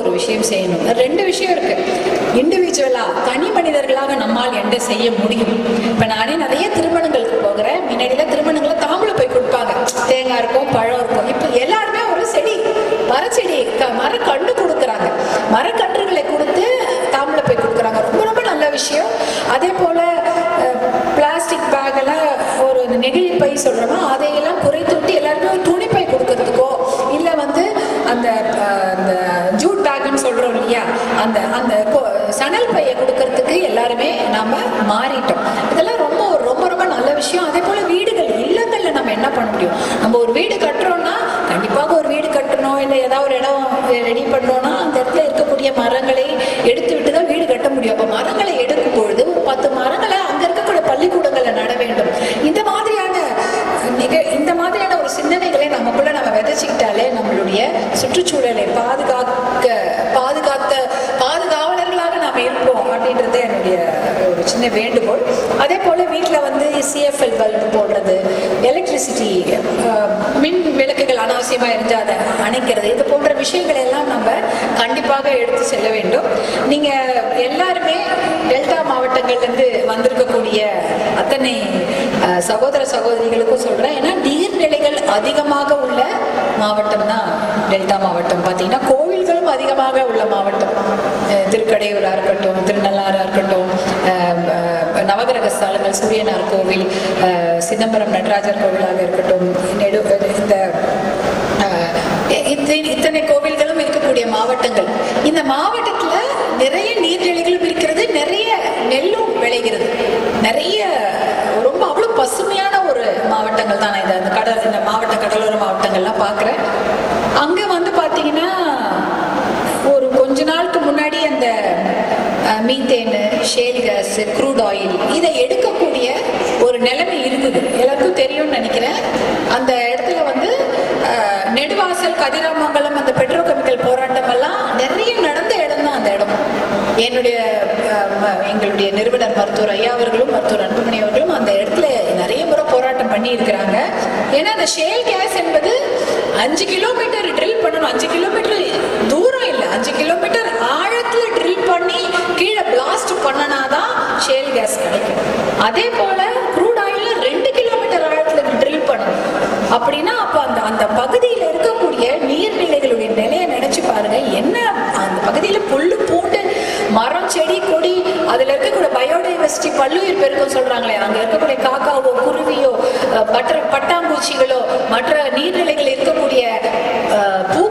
ஒரு விஷயம் செய்யணும். ரெண்டு விஷயம் இருக்கு. இண்டிவிஜுவலா தனி மனிதர்களாக நம்மால் என்ன செய்ய முடியும்? இப்ப நானே நிறைய திருமணங்களுக்கு போகிறேன். முன்னாடியில திருமணங்களை தாம்பூல போய் கொடுப்பாங்க. தேங்காய் இருக்கும், பழம் இருக்கும். இப்ப எல்லாருமே ஒரு செடி, மரச்செடி, மரக்கன்று கொடுக்குறாங்க. மரக்கன்றுகளை கொடுத்து தாம்பூல போய் கொடுக்குறாங்க. ரொம்ப ரொம்ப நல்ல விஷயம். அதே போல பிளாஸ்டிக் பேக்ல ஒரு நெகிழி பை சொல்றோமா, அதையெல்லாம் குறைத்துட்டு எல்லாருமே துணி பை கொடுக்கறதுக்கோ இல்ல அந்த ஜூட் பேக்னு சொல்றோம் இல்லையா, அந்த அந்த சணல் பையை கொடுக்கறதுக்கு எல்லாருமே நாம மாறிட்டோம். இதெல்லாம் ரொம்ப ரொம்ப ரொம்ப நல்ல விஷயம். அதே போல வீடுகள், இல்லங்கள்ல நம்ம என்ன பண்ண முடியும்? நம்ம ஒரு வீடு கட்டுறோம்னா கண்டிப்பாக ஒரு வீடு கட்டணும், இல்லை ஏதாவது ஒரு இடம் ரெடி பண்ணோம்னா அந்த இடத்துல இருக்கக்கூடிய மரங்களை எடுத்து விட்டு தான் வீடு கட்ட முடியும். அப்போ மரங்களை எடுக்கும் பொழுது ஒரு 10 மரங்களை அங்க இருக்கக்கூடிய பள்ளிக்கூடங்களை நட வேண்டும். இந்த மாதிரியான ஒரு சிந்தனைகளை நமக்குள்ள நம்ம விதைச்சிக்கிட்டாலே நம்மளுடைய சுற்றுச்சூழலை பாதுகாவலர்களாக நாம இருப்போம் அப்படின்றது என்னுடைய ஒரு சின்ன வேண்டுகோள். அதே போல வீட்டில் சிஎஃப்எல் பல்பு போடுறது, எலக்ட்ரிசிட்டி மின் விளக்குகள் அனாவசியமா இருந்து அதை அணைக்கிறது, இது போன்ற விஷயங்கள் எல்லாம் நம்ம கண்டிப்பாக எடுத்து செல்ல வேண்டும். நீங்க எல்லாருமே டெல்டா மாவட்டங்கள்லேருந்து வந்திருக்கக்கூடிய அத்தனை சகோதர சகோதரிகளுக்கும் சொல்றேன். ஏன்னா நீர்நிலைகள் அதிகமாக உள்ள மாவட்டம் தான் டெல்டா மாவட்டம். பார்த்தீங்கன்னா கோவில்களும் அதிகமாக உள்ள மாவட்டம். திருக்கடையூரா இருக்கட்டும், திருநள்ளாரா இருக்கட்டும், நவகிரக ஸ்தலங்கள் சூரியனார் கோவில், சிதம்பரம் நடராஜர் கோவிலாக இருக்கட்டும், இத்தனை கோவில்களும் இருக்கக்கூடிய மாவட்டங்கள். இந்த மாவட்டத்துல நிறைய நீர்நிலைகளும் இருக்கிறது, நிறைய நெல்லும் விளைகிறது, நிறைய ரொம்ப அவ்வளவு பசுமையான ஒரு மாவட்டங்கள் தான். இந்த மாவட்ட கடலோர மாவட்டங்கள்லாம் பார்க்குறேன். அங்க பார்த்தீங்கன்னா ஒரு கொஞ்ச நாளுக்கு முன்னாடி அந்த methane, shale gas, crude oil இதை எடுக்கக்கூடிய ஒரு நிலைமை இருந்தது. எல்லாருக்கும் தெரியும்னு நினைக்கிறேன். அந்த இடத்துல நெடுவாசல், கதிராமங்கலம், அந்த பெட்ரோகெமிக்கல் போராட்டம் எல்லாம் நிறைய நடந்த இடம் தான் அந்த இடம். எங்களுடைய நிறுவனர் மருத்துவர் ஐயா அவர்களும் மருத்துவர் அன்புமணி அவர்களும் அந்த இடத்துல நிறைய முறை போராட்டம் பண்ணி இருக்கிறாங்க. ஏன்னா அந்த ஷேல் கேஸ் என்பது 5 கிலோமீட்டர் ட்ரில் பண்ணணும். 5 கிலோமீட்டர் தூரம் இல்லை, 5 கிலோமீட்டர் ஆழத்துல ட்ரில் பண்ணி கீழே பிளாஸ்ட் பண்ணனாதான் ஷேல் கேஸ் கிடைக்கும். அதே போல க்ரூட் ஆயில்ல 2 கிலோமீட்டர் ஆழத்துல ட்ரில் பண்ணணும். அப்படின்னா அப்ப அந்த பகுதியில் இருக்கக்கூடிய நீர்நிலைகளுடைய நிலையை நினைச்சு பாருங்க. என்ன அந்த பகுதியில புல்லு பூண்டு, மரம், செடி, கொடி, அதுல இருக்கக்கூடிய பயோடைவர்சிட்டி, பல்லுயிர் பெருக்கம் சொல்றாங்களே, அங்க இருக்கக்கூடிய காக்காவோ, குருவியோ, பட்டாம்பூச்சிகளோ, மற்ற நீர்நிலைகள் இருக்கக்கூடிய பூ